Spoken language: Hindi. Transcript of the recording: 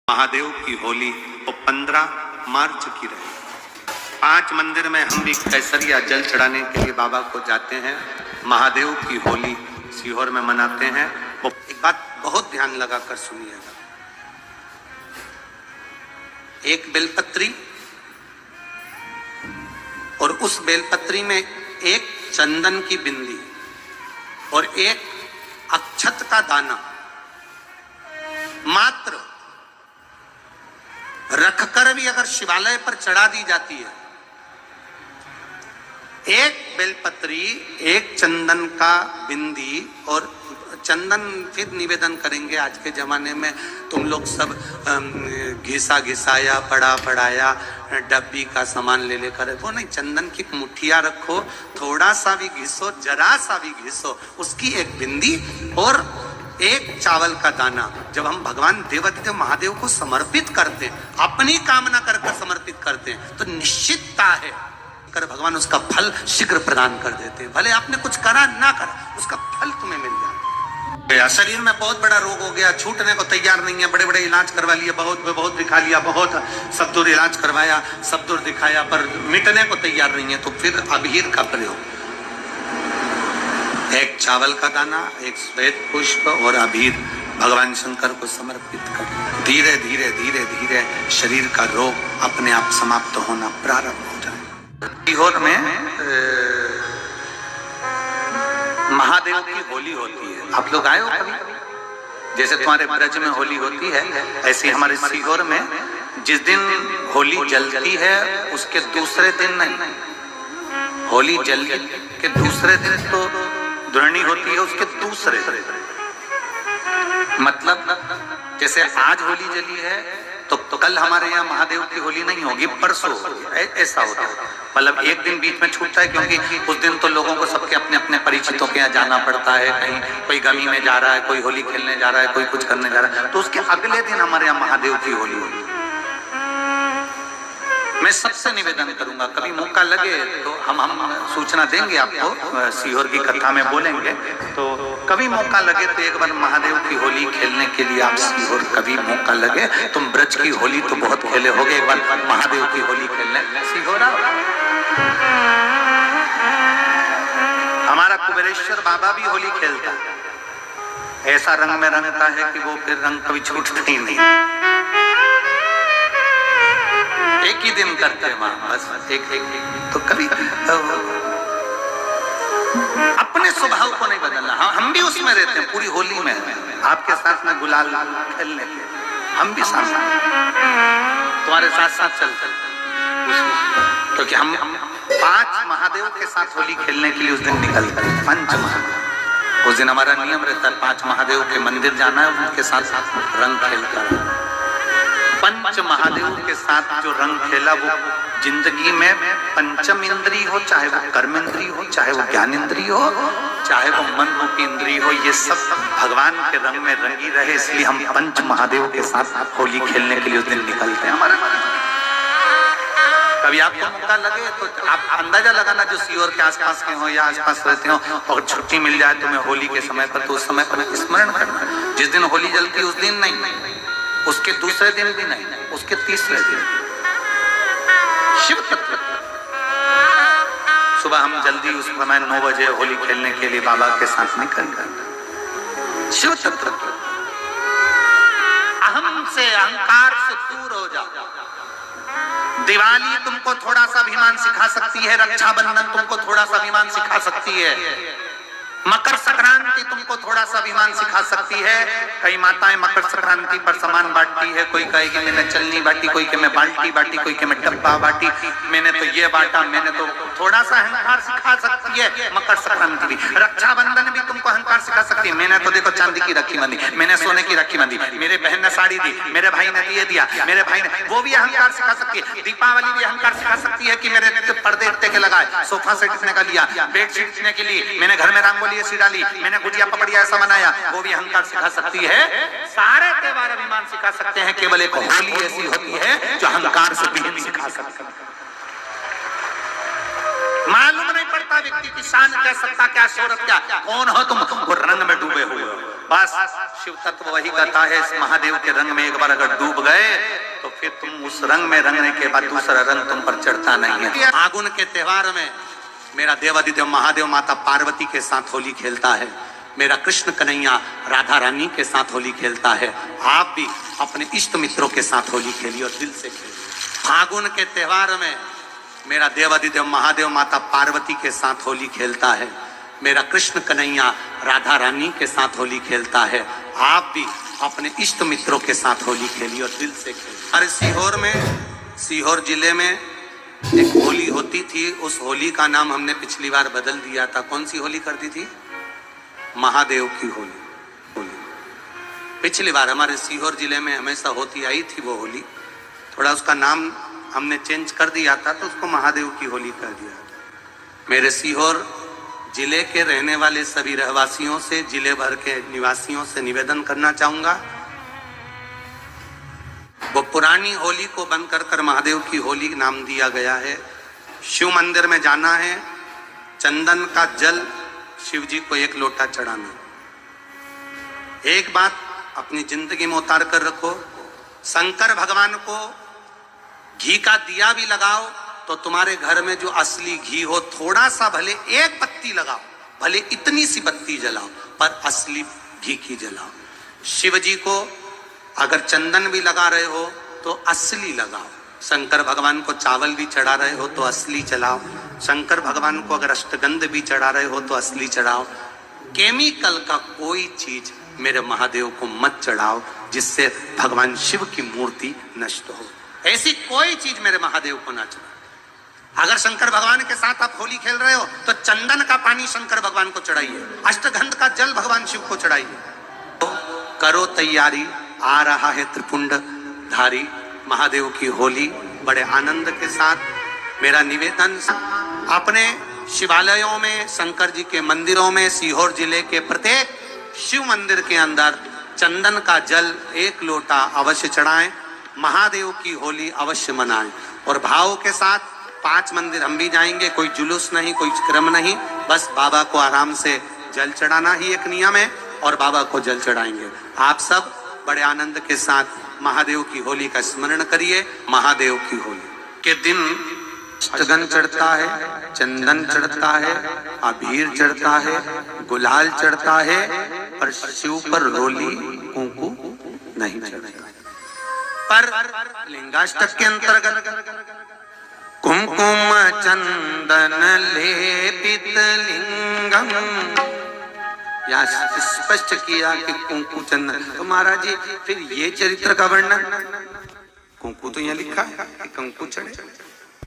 महादेव की होली वो 15 मार्च की रही। 5 मंदिर में हम भी केसरिया जल चढ़ाने के लिए बाबा को जाते हैं। महादेव की होली सीहोर में मनाते हैं। वो एक बात बहुत ध्यान लगाकर सुनिएगा। एक बेलपत्री और उस बेलपत्री में एक चंदन की बिंदी और एक अक्षत का दाना मात्र रखकर भी अगर शिवालय पर चढ़ा दी जाती है, एक बेलपत्री, एक चंदन का बिंदी और चंदन फिर निवेदन करेंगे। आज के जमाने में तुम लोग सब घिसा घिसाया पड़ा पड़ाया डब्बी का सामान ले लेकर, वो नहीं, चंदन की मुठिया रखो, थोड़ा सा भी घिसो, जरा सा भी घिसो, उसकी एक बिंदी और एक चावल का दाना। जब हम भगवान देवाधिदेव महादेव को समर्पित करते हैं, अपनी कामना कर समर्पित करते हैं, तो निश्चितता है कर भगवान उसका फल शीघ्र प्रदान कर देते हैं। भले आपने कुछ करा ना करा, उसका फल तुम्हें मिल जाए। शरीर में बहुत बड़ा रोग हो गया, छूटने को तैयार नहीं है, बड़े बड़े इलाज करवा लिया, बहुत दिखा लिया, बहुत सब दूर इलाज करवाया, सब दूर दिखाया, पर मिटने को तैयार नहीं है, तो फिर अबीर का प्रयोग, एक चावल का दाना, एक श्वेत पुष्प और अबीर भगवान शंकर को समर्पित कर धीरे धीरे धीरे धीरे शरीर का रोग अपने आप समाप्त होना प्रारंभ हो जाए। सीहोर में महादेव की होली होती है। आप लोग आए हो कभी? जैसे तुम्हारे ब्रज में होली होती है, ऐसे हमारे सीहोर में जिस दिन होली जलती है उसके दूसरे दिन नहीं, होली जल के दूसरे दिन तो दुर्णी होती है, उसके दूसरे मतलब जैसे आज होली जली है तो कल हमारे यहाँ महादेव की होली नहीं होगी, परसों ऐसा होता है। मतलब एक दिन बीच में छूटता है, क्योंकि उस दिन तो लोगों को सबके अपने अपने परिचितों के यहाँ जाना पड़ता है, कहीं कोई गमी में जा रहा है, कोई होली खेलने जा रहा है, कोई कुछ करने जा रहा है, तो उसके अगले दिन हमारे यहाँ महादेव की होली होगी। मैं सबसे निवेदन करूंगा, कभी मौका लगे तो हम सूचना देंगे आपको, सीहोर की कथा में बोलेंगे, तो कभी मौका लगे तो एक बार महादेव की होली खेलने के लिए आप सीहोर, कभी मौका लगे, तुम ब्रज की होली तो बहुत खेले होगे, एक बार महादेव की होली खेलने सीहोर आओ। हमारा कुबेरेश्वर बाबा भी होली खेलता है, ऐसा रंग में रंगता है कि वो फिर रंग कभी छूटता ही नहीं। एक ही दिन करते हैं वहां, बस एक तो कभी अपने स्वभाव को नहीं बदलना। हम भी उसमें रहते हैं, पूरी होली में आपके साथ में गुलाल खेलने के, हम भी साथ तुम्हारे साथ साथ चलते हैं, क्योंकि हम 5 महादेव के साथ होली खेलने के लिए उस दिन निकलते हैं। 5 महादेव, उस दिन हमारा नियम रहता है 5 महादेव के मंदिर जाना है, उनके साथ रंग खेलकर। 5 महादेव के साथ जो रंग खेला वो जिंदगी में पंचम इंद्री हो, चाहे वो कर्म इंद्री हो, चाहे वो ज्ञान इंद्री हो, चाहे वो मन रूपी इंद्री हो, ये सब भगवान के रंग में रंगी रहे, इसलिए हम 5 महादेव के साथ होली खेलने के लिए उस दिन निकलते हैं। हमारे कभी आपको मौका लगे तो आप अंदाजा लगाना, जो सीहोर के आसपास के हो या आसपास रहते हो, और छुट्टी मिल जाए तुम्हें होली के समय पर, तो उस समय पर स्मरण करना, जिस दिन होली जलती उस दिन नहीं, उसके दूसरे दिन भी नहीं, उसके तीसरे दिन शिव तत्व। सुबह हम जल्दी उस समय 9 बजे होली खेलने के लिए बाबा के साथ निकल गए। शिव तत्व, अहम से, अहंकार से दूर हो जाओ। दिवाली तुमको थोड़ा सा अभिमान सिखा सकती है, रक्षाबंधन तुमको थोड़ा सा अभिमान सिखा सकती है, मकर संक्रांति तुमको थोड़ा सा अभिमान सिखा सकती है। कई माताएं मकर संक्रांति पर सामान बांटती है, कोई कहेगी मैंने चलनी बांटी, कोई के मैं बाल्टी बांटी, कोई के मैं डब्बा बांटी, मैंने तो ये बांटा, मैंने तो थोड़ा सा अहंकार सिखा सकती है मकर संक्रांति भी। रक्षाबंधन भी तुमको अहंकार सिखा सकती है, मैंने तो देखो चांदी की राखी बांधी, मैंने सोने की राखी बांधी, मेरे बहन ने साड़ी दी, मेरे भाई ने ये दिया, मेरे भाई ने, वो भी अहंकार सिखा सकती है। दीपावली भी अहंकार सिखा सकती है कि मेरे पर्दे इतने के लगाए, सोफा सेट इतने का लिया, बेड शीट इतने के लिए, मैंने घर में रंगोली ऐसी डाली, मैंने गुजिया पपड़िया ऐसा बनाया, वो भी अहंकार सिखा सकती है। सारे त्योहार अभिमान सिखा सकते हैं, केवल एक होली ऐसी होती है जो अहंकार से भी सिखा सकती है। मालूम नहीं पड़ता व्यक्ति की शान क्या, सत्ता क्या, शोहरत क्या, कौन हो तुम, वो रंग में डूबे हुए हो। बस शिव तत्व वही कहता है, इस महादेव के रंग में एक बार अगर डूब गए तो फिर तुम उस रंग में रंगने के बाद दूसरा रंग तुम पर चढ़ता नहीं है। फागुन के त्योहार में मेरा देवादिदेव महादेव माता पार्वती के साथ होली खेलता है, मेरा कृष्ण कन्हैया राधा रानी के साथ होली खेलता है। आप भी अपने इष्ट मित्रों के साथ होली खेलिए और दिल से खेलिए। फागुन के त्योहार में मेरा देवादिदेव महादेव माता पार्वती के साथ होली खेलता है, मेरा कृष्ण कन्हैया राधा रानी के साथ होली खेलता है। आप भी अपने इष्ट मित्रों के साथ होली खेलिए और दिल से खेलिए। अरे सीहोर जिले में एक होली होती थी, उस होली का नाम हमने पिछली बार बदल दिया था। कौन सी होली कर दी थी? महादेव की होली। पिछली बार हमारे सीहोर जिले में हमेशा होती आई थी वो होली, थोड़ा उसका नाम हमने चेंज कर दिया था तो उसको महादेव की होली कर दिया। मेरे सीहोर जिले के रहने वाले सभी रहवासियों से, जिले भर के निवासियों से निवेदन करना चाहूंगा, वो पुरानी होली को बंद कर महादेव की होली नाम दिया गया है। शिव मंदिर में जाना है, चंदन का जल शिव जी को 1 लोटा चढ़ाना। एक बात अपनी जिंदगी में उतार कर रखो, शंकर भगवान को घी का दिया भी लगाओ तो तुम्हारे घर में जो असली घी हो, थोड़ा सा भले 1 पत्ती लगाओ, भले इतनी सी बत्ती जलाओ, पर असली घी की जलाओ। शिव जी को अगर चंदन भी लगा रहे हो तो असली लगाओ। शंकर भगवान को चावल भी चढ़ा रहे हो तो असली चढ़ाओ। शंकर भगवान को अगर अष्टगंध भी चढ़ा रहे हो तो असली चढ़ाओ। केमिकल का कोई चीज मेरे महादेव को मत चढ़ाओ जिससे भगवान शिव की मूर्ति नष्ट हो। ऐसी कोई चीज मेरे महादेव को ना चढ़ाओ। अगर शंकर भगवान के साथ आप होली खेल रहे हो तो चंदन का पानी शंकर भगवान को चढ़ाइए, अष्टगंध का जल भगवान शिव को चढ़ाइए। तो करो तैयारी, आ रहा है त्रिपुंड धारी महादेव की होली। बड़े आनंद के साथ मेरा निवेदन, अपने शिवालयों में, शंकर जी के मंदिरों में, सीहोर जिले के प्रत्येक शिव मंदिर के अंदर चंदन का जल 1 लोटा अवश्य चढ़ाएं, महादेव की होली अवश्य मनाएं। और भाव के साथ 5 मंदिर हम भी जाएंगे, कोई जुलूस नहीं, कोई क्रम नहीं, बस बाबा को आराम से जल चढ़ाना ही एक नियम है और बाबा को जल चढ़ाएंगे। आप सब बड़े आनंद के साथ महादेव की होली का स्मरण करिए। महादेव की होली के दिन अष्टगंध चढ़ता है, चंदन चढ़ता है, अबीर चढ़ता है, गुलाल चढ़ता है, और शिव पर रोली कुंकु नहीं चढ़ता। पर लिंगाष्टक के अंतर्गत कुमकुम चंदन लेपित लिंगम, या स्पष्ट किया कि कुंकु चंदन। तो महाराज जी फिर ये चरित्र का वर्णन, कुंकु तो यहाँ लिखा है कि कुंकु चढ़े।